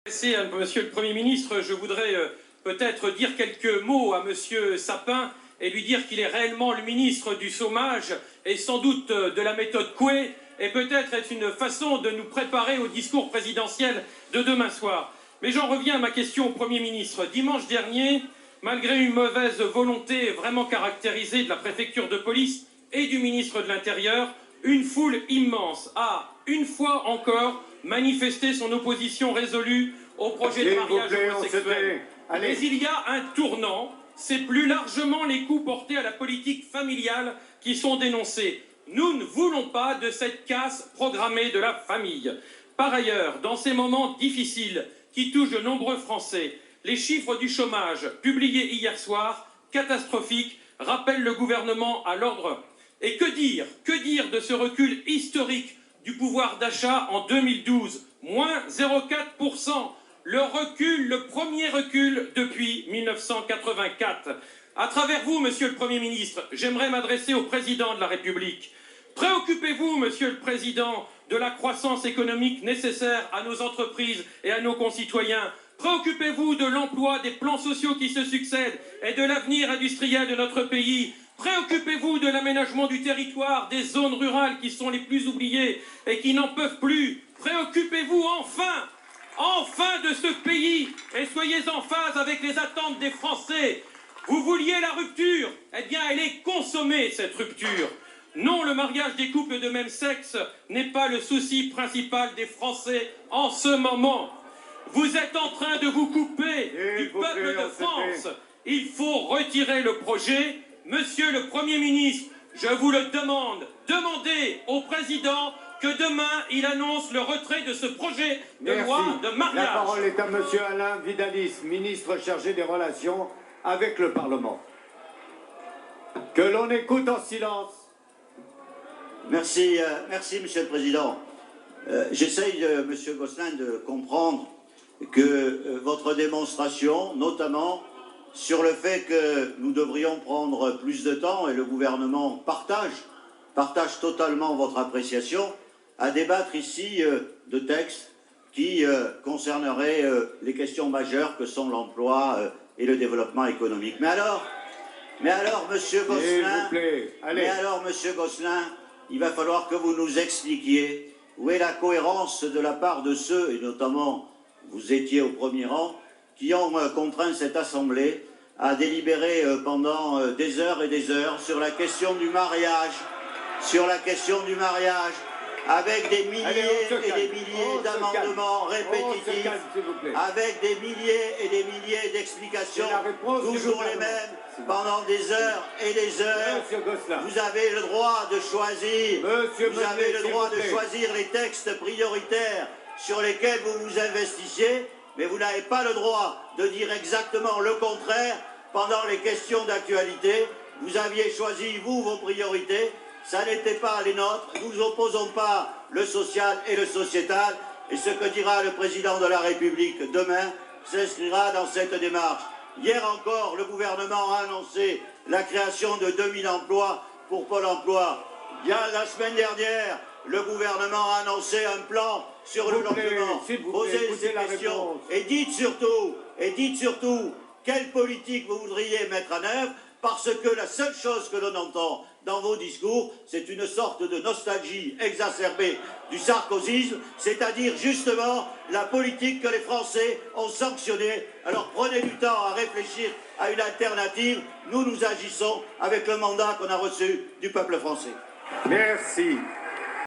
Monsieur le Premier ministre, je voudrais peut-être dire quelques mots à Monsieur Sapin et lui dire qu'il est réellement le ministre du chômage et sans doute de la méthode Coué et peut-être est une façon de nous préparer au discours présidentiel de demain soir. Mais j'en reviens à ma question au Premier ministre. Dimanche dernier, malgré une mauvaise volonté vraiment caractérisée de la préfecture de police et du ministre de l'Intérieur, une foule immense a, une fois encore, manifesté son opposition résolue au projet de mariage homosexuel. Mais il y a un tournant, c'est plus largement les coups portés à la politique familiale qui sont dénoncés. Nous ne voulons pas de cette casse programmée de la famille. Par ailleurs, dans ces moments difficiles qui touchent de nombreux Français, les chiffres du chômage publiés hier soir, catastrophiques, rappellent le gouvernement à l'ordre. Et que dire de ce recul historique du pouvoir d'achat en 2012, moins 0,4%, le premier recul depuis 1984. À travers vous, Monsieur le Premier ministre, j'aimerais m'adresser au Président de la République. Préoccupez-vous, Monsieur le Président, de la croissance économique nécessaire à nos entreprises et à nos concitoyens. Préoccupez-vous de l'emploi, des plans sociaux qui se succèdent et de l'avenir industriel de notre pays. Préoccupez-vous de l'aménagement du territoire, des zones rurales qui sont les plus oubliées et qui n'en peuvent plus. Préoccupez-vous enfin de ce pays et soyez en phase avec les attentes des Français. Vous vouliez la rupture, eh bien elle est consommée cette rupture. Non, le mariage des couples de même sexe n'est pas le souci principal des Français en ce moment. Vous êtes en train de vous couper du peuple de France. Il faut retirer le projet. Monsieur le Premier ministre, je vous le demande, demandez au Président que demain, il annonce le retrait de ce projet de loi de mariage. La parole est à Monsieur Alain Vidalis, ministre chargé des relations avec le Parlement. Que l'on écoute en silence. Merci, Monsieur le Président. J'essaye, Monsieur Gosselin, de comprendre que votre démonstration, notamment sur le fait que nous devrions prendre plus de temps, et le gouvernement partage totalement votre appréciation, à débattre ici de textes qui concerneraient les questions majeures que sont l'emploi et le développement économique. Mais alors, Monsieur Gosselin, il va falloir que vous nous expliquiez où est la cohérence de la part de ceux, et notamment vous étiez au premier rang, qui ont contraint cette Assemblée à délibérer pendant des heures et des heures sur la question du mariage, avec des milliers et des milliers d'amendements répétitifs, avec des milliers et des milliers d'explications, toujours les mêmes, pendant des heures et des heures. Vous avez le droit de choisir, les textes prioritaires sur lesquels vous vous investissiez, mais vous n'avez pas le droit de dire exactement le contraire pendant les questions d'actualité. Vous aviez choisi, vous, vos priorités. Ça n'était pas les nôtres. Nous n'opposons pas le social et le sociétal. Et ce que dira le président de la République demain s'inscrira dans cette démarche. Hier encore, le gouvernement a annoncé la création de 2000 emplois pour Pôle emploi. Bien la semaine dernière, le gouvernement a annoncé un plan sur le logement. Posez ces questions et dites surtout quelle politique vous voudriez mettre en œuvre, parce que la seule chose que l'on entend dans vos discours, c'est une sorte de nostalgie exacerbée du sarkozysme, c'est-à-dire justement la politique que les Français ont sanctionnée. Alors prenez du temps à réfléchir à une alternative. Nous agissons avec le mandat qu'on a reçu du peuple français. Merci.